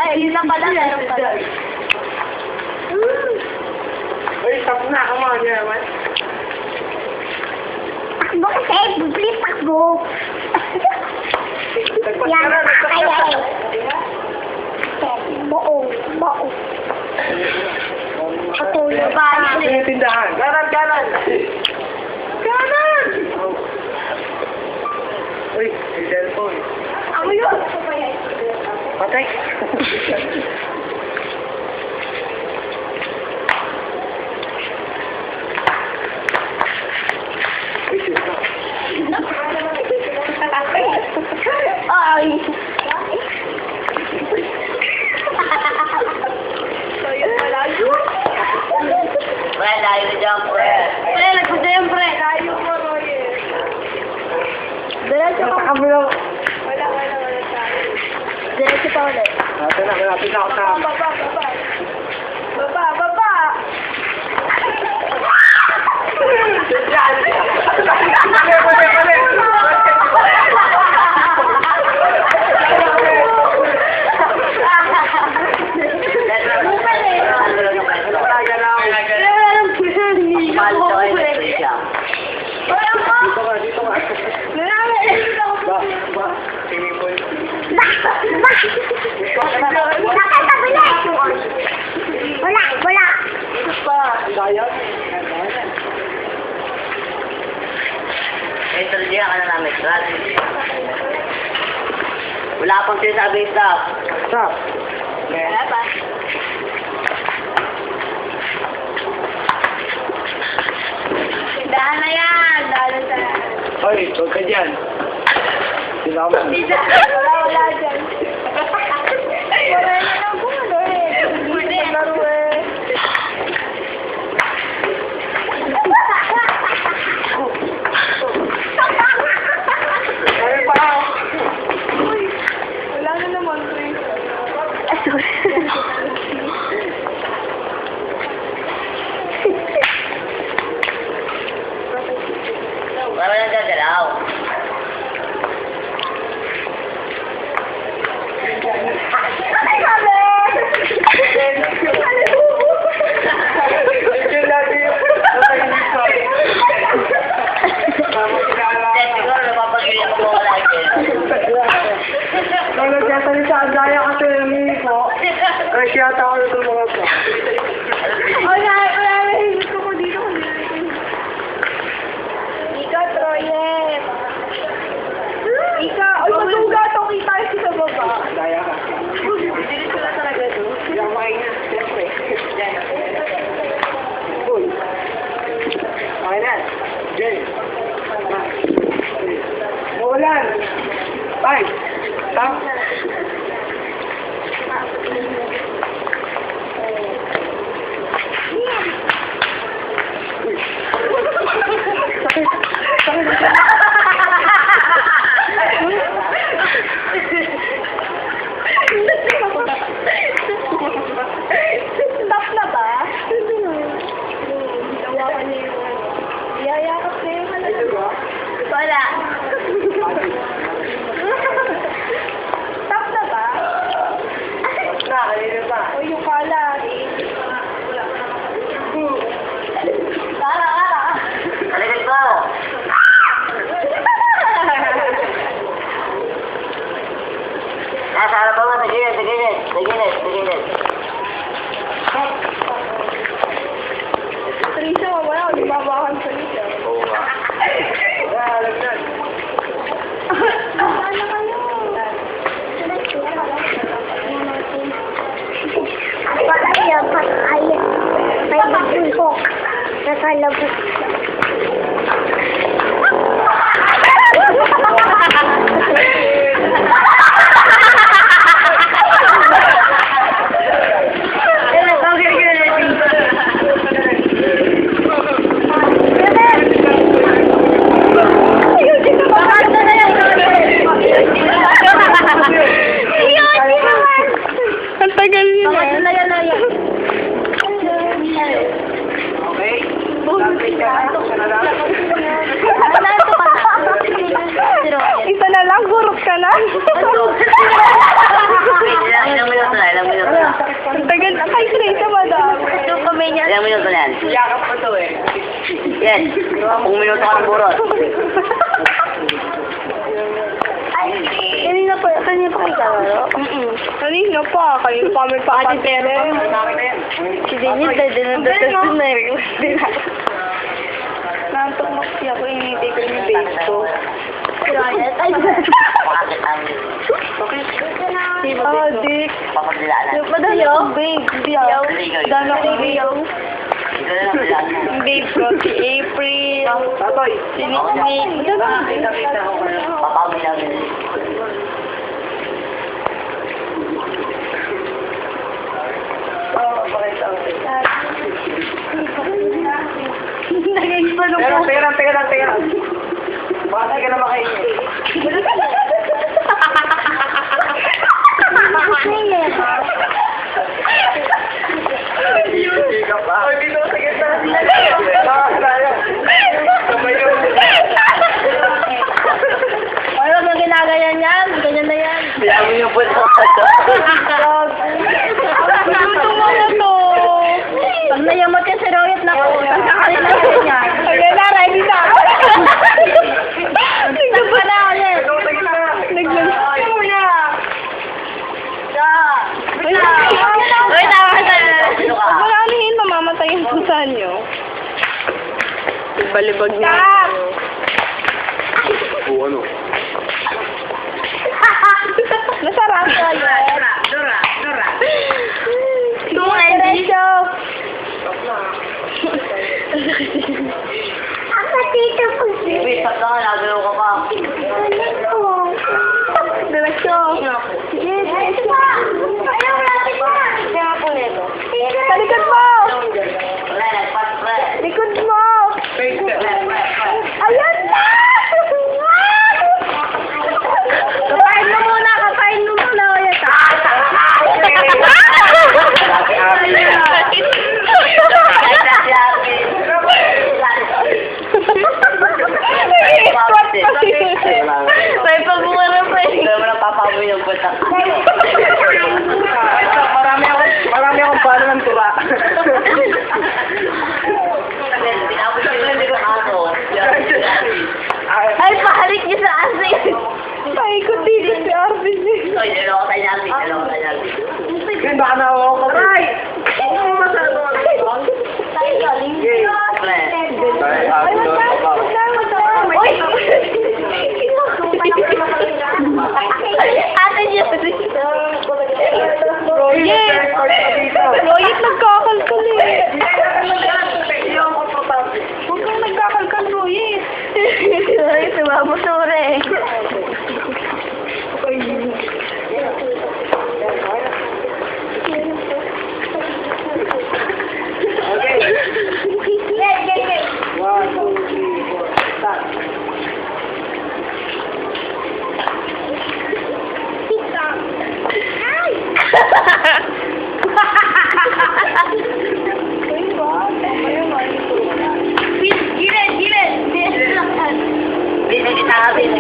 Ay, yun na pala. Meron pala. Uy, stop na. Come on, yeah, man. Takbo kasi, bibli takbo. Yan, kaya eh. Buong. Katulog ba? Ano yung tindahan? Kanan! Uy, may cellphone. Ako yun. Patay. Uy, sila. Ay. So, yun pala yun. Pre, dahil na dyan, pre. Pre, nagpunta pre. Layo mo, Roy. Diretso Nasa ka. kabilo. Wala tayo. Diretso pa ulit. Ito na, malapit na ako sa... Baba. Dito ka. Swimming pool. Wala. Dayat. Ito diyan ka na namin, Brad. Wala pang sinasabi yung staff. Stop. Wala pa. Tindahan na yan. Lalo sa... Hoy, huwag ka dyan. Sila mo. Wala dyan. Wala na lang kung ano eh. Hindi. Laro eh. Ay, pa! Uy, wala na naman, pre. Wala na gagalaw. Yun lagi yung... Hindi, siguro napapagilin mo ko lagi. Kung nagsasalita ang daya kasi namin po, kasi yata ako yung mga po. Wala na. Gusto ko dito. Ika, Troyet. Ika, ay, matuga to. Kita yung sa baba. Daya ka. Hindi ko na talaga doon. Yung maingat, siyempre. Uy. Okay na. Jay. Ulan. Bye. Stop. Stop na ba? Nawakan niya yung iyayakap na yung wala. Stop na ba? Kanina pa. O yung kala. Tara. Halika ko. Nasa harap mo, tigilid. Trisha, wala. Libabakan sa Trisha. Oo nga. Alam na. Ano kayo? Patay. May bulhok. Nasa labas. Naginis. Kung minuto ka ng burot. Kanina pa kayo kalaro? Kanina pa, kayo pa kami pa ati pero. Si Dennis, dinadatas na rin. Nantok mo siya ko, initay ko yung base ko. Ay, Bakit ang Ah, Dick. papagdilaan? Madami akong babe. Biyaw. Dami akong babe. Ikaw na lang bilaan. Yung babe ko, si April. Tatoy. Si Nick. Kita ko kayo. Papagdilaan. Nag-explode Teka ako. lang. Baka ka na makainin. Hindi ka pa. Ay, dito sa kita. Nakakalayo. Sabay ka. Ano ba ginagayan yan? Ganyan na yan. Bilang mo yung puto. Gusto mo na to. Pag nayamot ka si Royet na ko, nagkakalin na yan yan. Ayun na, ready na. Nagdun pa na ulit. Dito sa kita. Nagdun na. Uy, tama ka na. Wala nihin, mamamatay yung pusa nyo. Balibag na. Oo, ano? Nasarap ka yan. Dora. Diretso. ako tito po si. Baby, stop na nga. Nagalaw ka pa. Diretso. Yes, ito pa. Ayaw, lapit na. Kaya po nito. Sa likod mo! Wala, nagpas pa. Likod mo! Face it. Ayan na! Kapain mo muna! Ayan. May pagbumarap pa eh. Hindi mo na papaboy yung puta. Marami akong palo ng tura. Tinapos ko yung hindi ko aso. Ay, pahalik niyo sa asin! Ay, kundi si Arvin. Ay, dalawa tayo natin. Yun, baka nawawa ko. Ay! Ay, ate niya. Royet, nagkakalkal eh. Huwag kang nagkakalkal, Royet. Ay, sumabusure. One, two, three, four. Start. Bisa kita habis.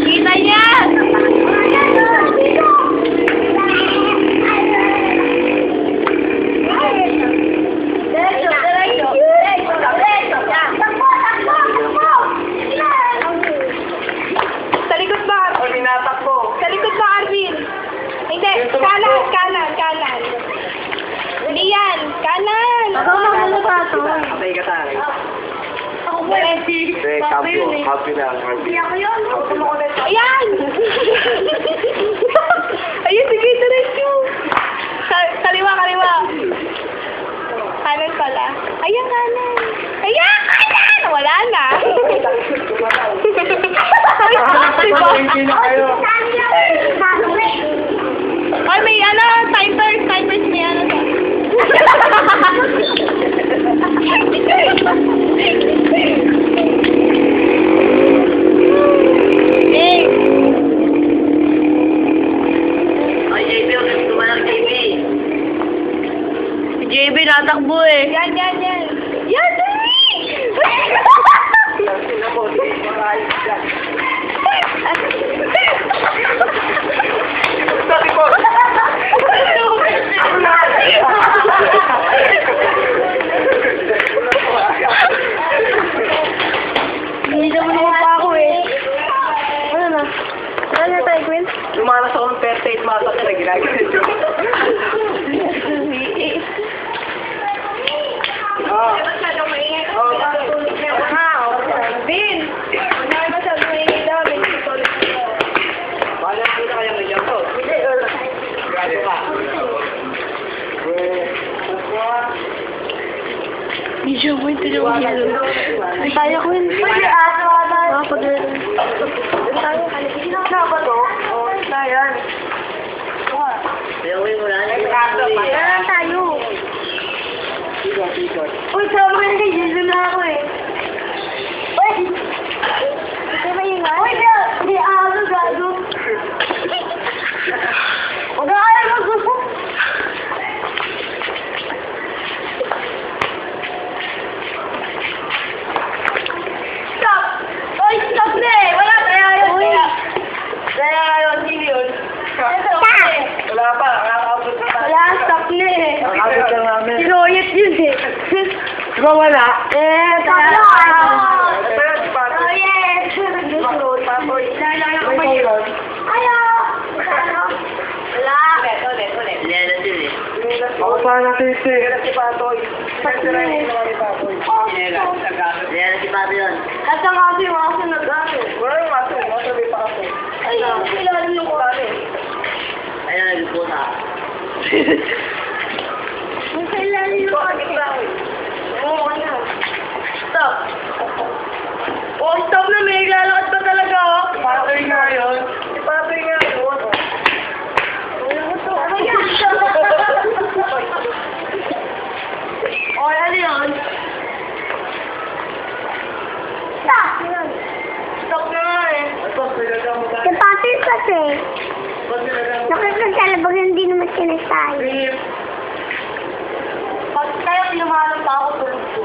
Kita niya! Sa likod ba? Pag tinatakbo. Sa likod ba, Arvin? Hindi, kanan. Hindi yan, kanan. Ako magulo pa ito. Patay ka tayo. Ako ba? Happy lang. Ayan! Ayun, sige, diretso. Kaliwa. Kanan pala. Ayan, kanan. Wala na. Hindi na kayo. Ay, may timers may Ay, JB, huwag kang tumalang, JB. JB, natakbo eh. Yan, Dali! gagawin. Oh. Masyadong maingay. Oh. Tulog na ako nga. Bin! Huwag na masyadong maingay daw. Bin, tulog na ako. Wala ko na kaya nagyan ko. Gago ka. Medyo mo ito yung hilo. Tayo ko yun. Uy, aso ata. Ako din. Tayo, kalipin na. Na ba to? Oh, na yan. Pero mo na. Tara tayo. Tigot. Uy, sama ka na dito na ako eh. Uy! Ito ba yung Uy, di aso gago. Huwag ka kaya mag-gusto. Stop! Uy, stop na eh! Wala kaya yun. Kaya yun, hindi yun. Stop na eh. Wala pa, nakakaabot na tayo. Wala, stop na eh. Nakakaabot lang namin. Siroyet yun eh. Di ba wala? Stop na! Ito yan, si Pato. Oh, yes! Papoy. Lalala ko May ba yun? tulog. Ayaw! Wala! Ulit. Lena din eh. Ako pa nakisi. Si Patoy. Sirain mo ni Patoy. Lena si Pato yun. At ang aso yung aso nag-aso. Wala yung aso. Masabi pa ako. Ay, kailangan yung aso. Ayun, nagputa. Ang kailangan yung aso. Oo, ano? Stop. Oh, stop na, may naglalakad pa talaga, oh. Si Patoy nga yun. Si Patoy nga yun. Ano mo to? Ano yan? Oh, ano yun? Stop. Stop na nga eh. Ito, pinagam mo tayo. Si Papi kasi. Ba't pinagam mo? Nakikagsalabag hindi naman sinasay. Trip. Pag kaya pinamahalan pa ako tulog ko.